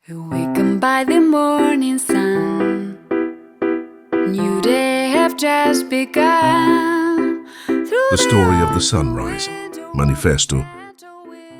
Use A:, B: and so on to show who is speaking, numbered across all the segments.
A: Awakened by the morning sun, new day have just begun.
B: The story of the sunrise. Manifesto.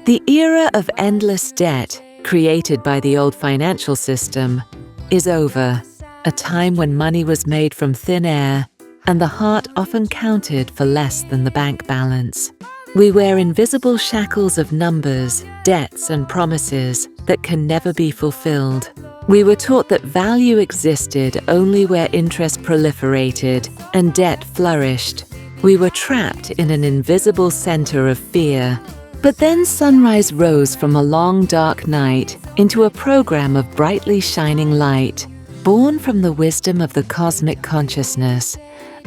C: The era of endless debt, created by the old financial system, is over, a time when money was made from thin air and the heart often counted for less than the bank balance. We wear invisible shackles of numbers, debts, and promises that can never be fulfilled. We were taught that value existed only where interest proliferated and debt flourished. We were trapped in an invisible center of fear. But then sunrise rose from a long dark night into a program of brightly shining light, born from the wisdom of the cosmic consciousness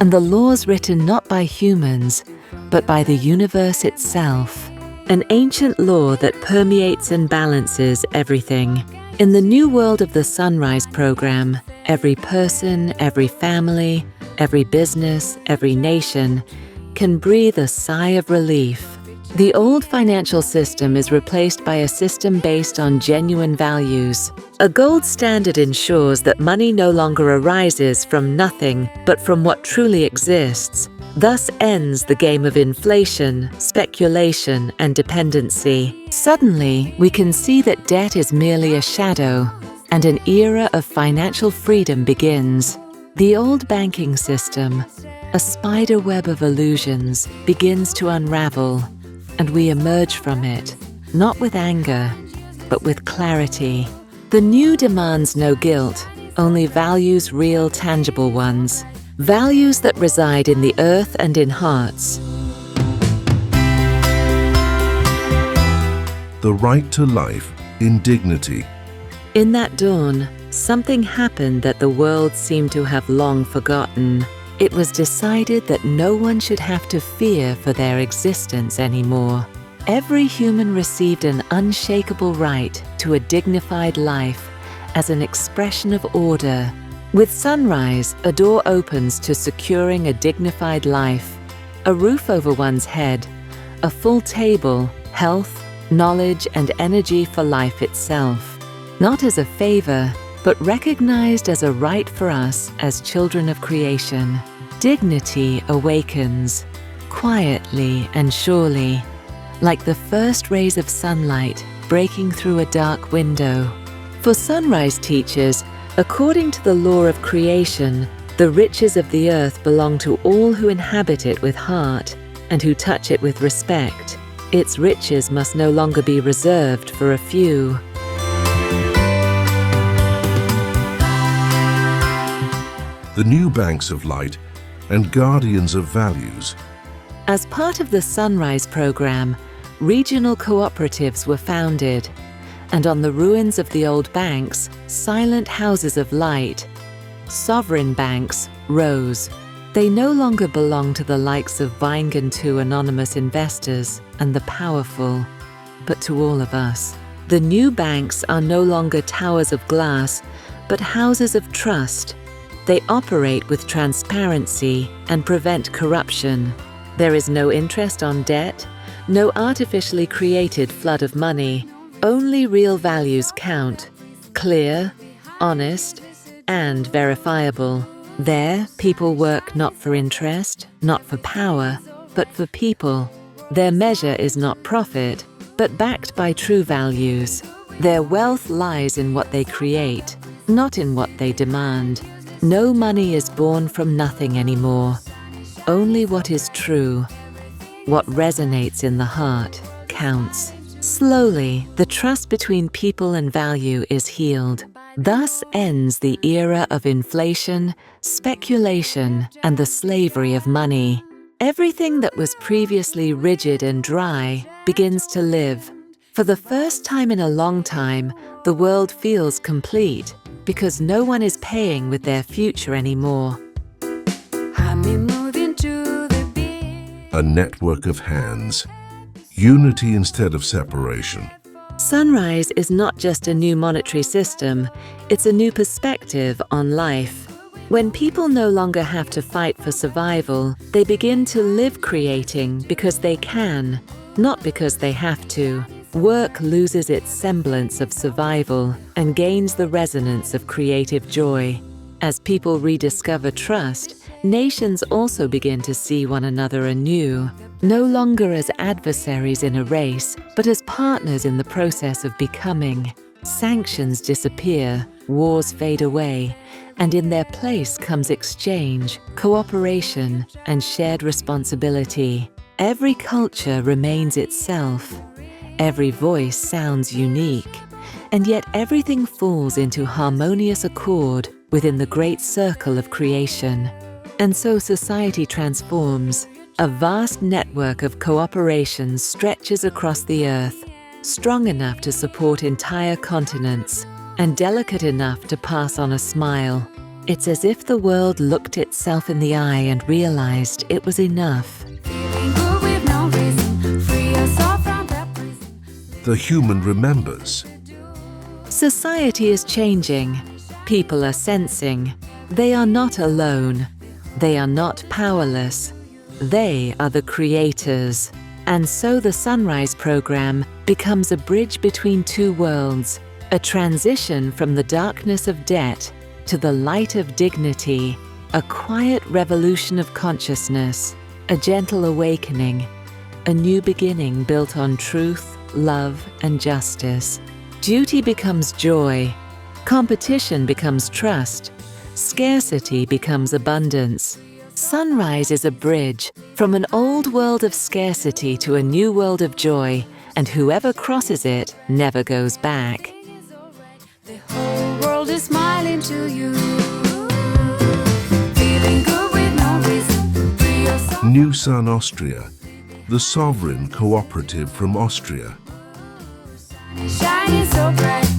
C: and the laws written not by humans, but by the universe itself. An ancient law that permeates and balances everything. In the new world of the Sunrise program, every person, every family, every business, every nation can breathe a sigh of relief. The old financial system is replaced by a system based on genuine values. A gold standard ensures that money no longer arises from nothing, but from what truly exists. Thus ends the game of inflation, speculation, and dependency. Suddenly, we can see that debt is merely a shadow, and an era of financial freedom begins. The old banking system, a spider web of illusions, begins to unravel, and we emerge from it, not with anger, but with clarity. The new demands no guilt, only values real, tangible ones. Values that reside in the earth and in hearts.
B: The right to life in dignity.
C: In that dawn, something happened that the world seemed to have long forgotten. It was decided that no one should have to fear for their existence anymore. Every human received an unshakable right to a dignified life as an expression of order. With sunrise, a door opens to securing a dignified life, a roof over one's head, a full table, health, knowledge, and energy for life itself. Not as a favor, but recognized as a right for us as children of creation. Dignity awakens, quietly and surely, like the first rays of sunlight breaking through a dark window. For sunrise teachers, according to the law of creation, the riches of the earth belong to all who inhabit it with heart and who touch it with respect. Its riches must no longer be reserved for a few.
B: The new banks of light and guardians of values.
C: As part of the Sunrise program, regional cooperatives were founded, and on the ruins of the old banks, silent houses of light, sovereign banks, rose. They no longer belong to the likes of Vingan anonymous investors and the powerful, but to all of us. The new banks are no longer towers of glass, but houses of trust. They operate with transparency and prevent corruption. There is no interest on debt, no artificially created flood of money. Only real values count, clear, honest, and verifiable. There, people work not for interest, not for power, but for people. Their measure is not profit, but backed by true values. Their wealth lies in what they create, not in what they demand. No money is born from nothing anymore. Only what is true, what resonates in the heart, counts. Slowly, the trust between people and value is healed. Thus ends the era of inflation, speculation, and the slavery of money. Everything that was previously rigid and dry begins to live. For the first time in a long time, the world feels complete, because no one is paying with their future anymore.
B: A network of hands. Unity instead of separation.
C: Sunrise is not just a new monetary system, it's a new perspective on life. When people no longer have to fight for survival, they begin to live creating because they can, not because they have to. Work loses its semblance of survival and gains the resonance of creative joy. As people rediscover trust, nations also begin to see one another anew, no longer as adversaries in a race, but as partners in the process of becoming. Sanctions disappear, wars fade away, and in their place comes exchange, cooperation, and shared responsibility. Every culture remains itself. Every voice sounds unique, and yet everything falls into harmonious accord within the great circle of creation. And so society transforms. A vast network of cooperation stretches across the earth, strong enough to support entire continents, and delicate enough to pass on a smile. It's as if the world looked itself in the eye and realized it was enough.
A: Feeling good with no reason, free us all from that prison.
B: The human remembers.
C: Society is changing. People are sensing. They are not alone. They are not powerless. They are the creators. And so the Sunrise program becomes a bridge between two worlds, a transition from the darkness of debt to the light of dignity, a quiet revolution of consciousness, a gentle awakening, a new beginning built on truth, love, and justice. Duty becomes joy, competition becomes trust, scarcity becomes abundance. Sunrise is a bridge from an old world of scarcity to a new world of joy, and whoever crosses it never goes back.
A: The whole world is smiling to you. Feeling good with no reason, free us all.
B: New Sun Austria, the sovereign cooperative from Austria.
A: Shining so bright.